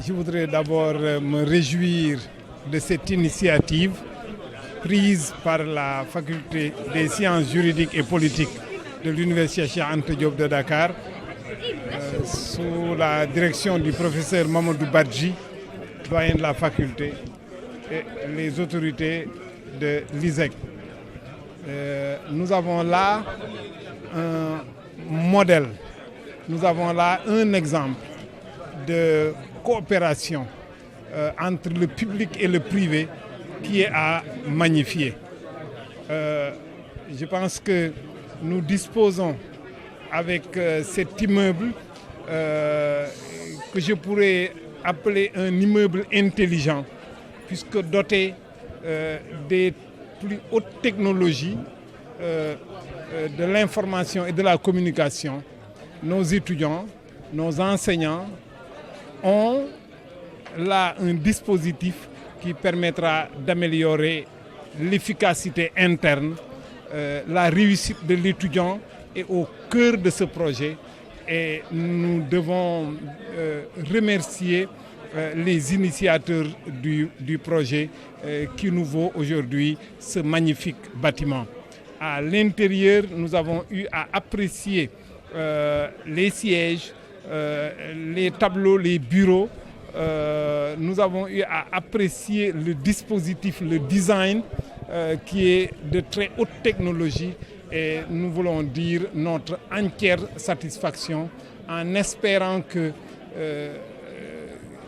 Je voudrais d'abord me réjouir de cette initiative prise par la faculté des sciences juridiques et politiques de l'Université Cheikh Anta Diop de Dakar, sous la direction du professeur Mamadou Badji, doyen de la faculté, et les autorités de l'ISEC. Nous avons là un modèle, nous avons là un exemple de coopération entre le public et le privé qui est à magnifier. Je pense que nous disposons avec cet immeuble que je pourrais appeler un immeuble intelligent, puisque doté des plus hautes technologies de l'information et de la communication. Nos étudiants, nos enseignants ont là un dispositif qui permettra d'améliorer l'efficacité interne, la réussite de l'étudiant est au cœur de ce projet et nous devons remercier les initiateurs du projet qui nous vaut aujourd'hui ce magnifique bâtiment. À l'intérieur, nous avons eu à apprécier les sièges, les tableaux, les bureaux. Nous avons eu à apprécier le dispositif, le design qui est de très haute technologie et nous voulons dire notre entière satisfaction en espérant que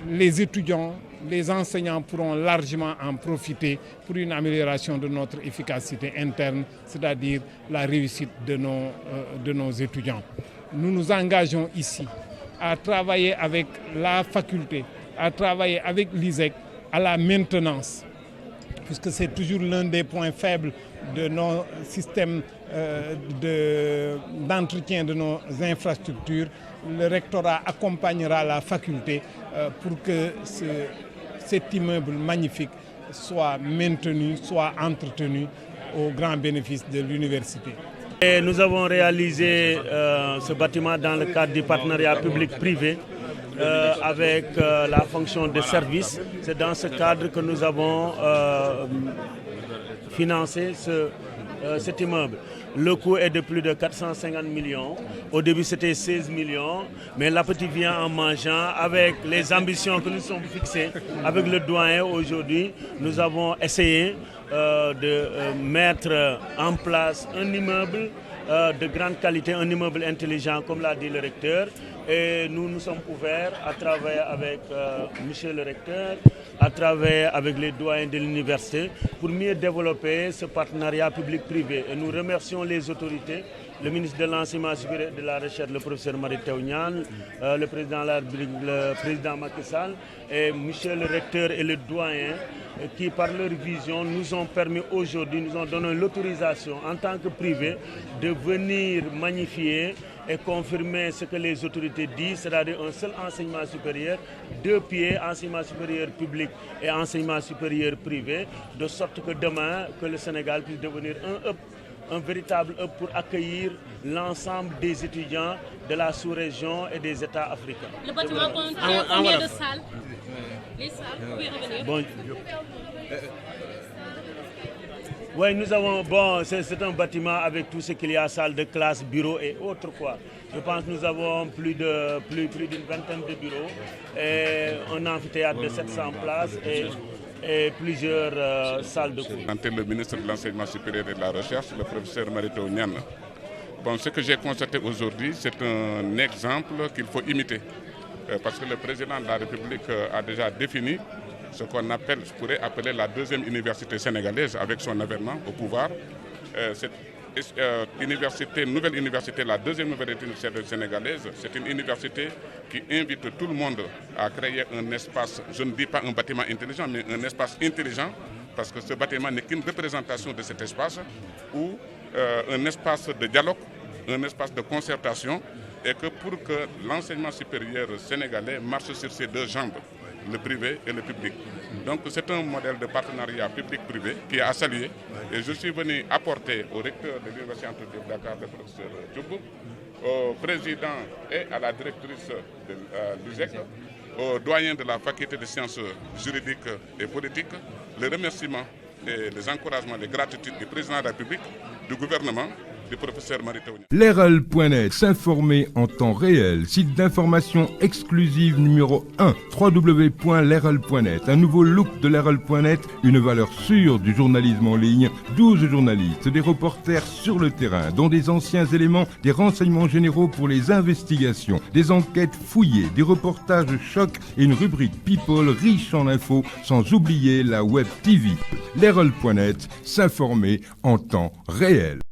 les étudiants, les enseignants pourront largement en profiter pour une amélioration de notre efficacité interne, c'est-à-dire la réussite de nos étudiants. Nous nous engageons ici à travailler avec la faculté, à travailler avec l'ISEC à la maintenance, puisque c'est toujours l'un des points faibles de nos systèmes d'entretien de nos infrastructures. Le rectorat accompagnera la faculté pour que cet immeuble magnifique soit maintenu, soit entretenu au grand bénéfice de l'université. Et nous avons réalisé ce bâtiment dans le cadre du partenariat public-privé avec la fonction de service. C'est dans ce cadre que nous avons financé cet immeuble. Le coût est de plus de 450 millions. Au début, c'était 16 millions. Mais l'appétit vient en mangeant. Avec les ambitions que nous sommes fixées, avec le doyen aujourd'hui, nous avons essayé de mettre en place un immeuble de grande qualité, un immeuble intelligent, comme l'a dit le recteur. Et nous sommes ouverts à travailler avec monsieur le recteur, à travailler avec les doyens de l'université pour mieux développer ce partenariat public-privé. Et nous remercions les autorités, le ministre de l'Enseignement supérieur et de la Recherche, le professeur Mary Teuw Niane, le président de la République, le président Macky Sall, et monsieur le recteur et le doyen qui, par leur vision, nous ont permis aujourd'hui, nous ont donné l'autorisation en tant que privé de venir magnifier et confirmer ce que les autorités disent, c'est-à-dire un seul enseignement supérieur, deux pieds, enseignement supérieur public et enseignement supérieur privé, de sorte que demain, que le Sénégal puisse devenir un véritable hub pour accueillir l'ensemble des étudiants de la sous-région et des États africains. Le bâtiment contient combien de salles? Les salles, vous pouvez revenir. Bon. Oui, nous avons, c'est un bâtiment avec tout ce qu'il y a, salle de classe, bureaux et autres quoi. Je pense que nous avons plus d'une vingtaine de bureaux et un amphithéâtre de 700 places et plusieurs salles de cours. Le ministre de l'Enseignement supérieur et de la Recherche, le professeur Mary Teuw Niane. Ce que j'ai constaté aujourd'hui, c'est un exemple qu'il faut imiter. Parce que le président de la République a déjà défini ce qu'on appelle, je pourrais appeler la deuxième université sénégalaise avec son avènement au pouvoir. Cette nouvelle université, la deuxième nouvelle université sénégalaise, c'est une université qui invite tout le monde à créer un espace, je ne dis pas un bâtiment intelligent, mais un espace intelligent, parce que ce bâtiment n'est qu'une représentation de cet espace, ou un espace de dialogue, un espace de concertation, et que pour que l'enseignement supérieur sénégalais marche sur ses deux jambes, le privé et le public. Donc c'est un modèle de partenariat public-privé qui est à saluer. Et je suis venu apporter au recteur de l'Université Anta Diop de Dakar, le professeur Diouf, au président et à la directrice de l'USEC, au doyen de la faculté de sciences juridiques et politiques, les remerciements, les encouragements, les gratitudes du président de la République, du gouvernement, du professeur Mary-Teuw Niane. Leral.net, s'informer en temps réel. Site d'information exclusive numéro 1, www.leral.net. Un nouveau look de Leral.net, une valeur sûre du journalisme en ligne. 12 journalistes, des reporters sur le terrain, dont des anciens éléments, des renseignements généraux pour les investigations, des enquêtes fouillées, des reportages chocs et une rubrique People riche en infos, sans oublier la Web TV. Leral.net, s'informer en temps réel.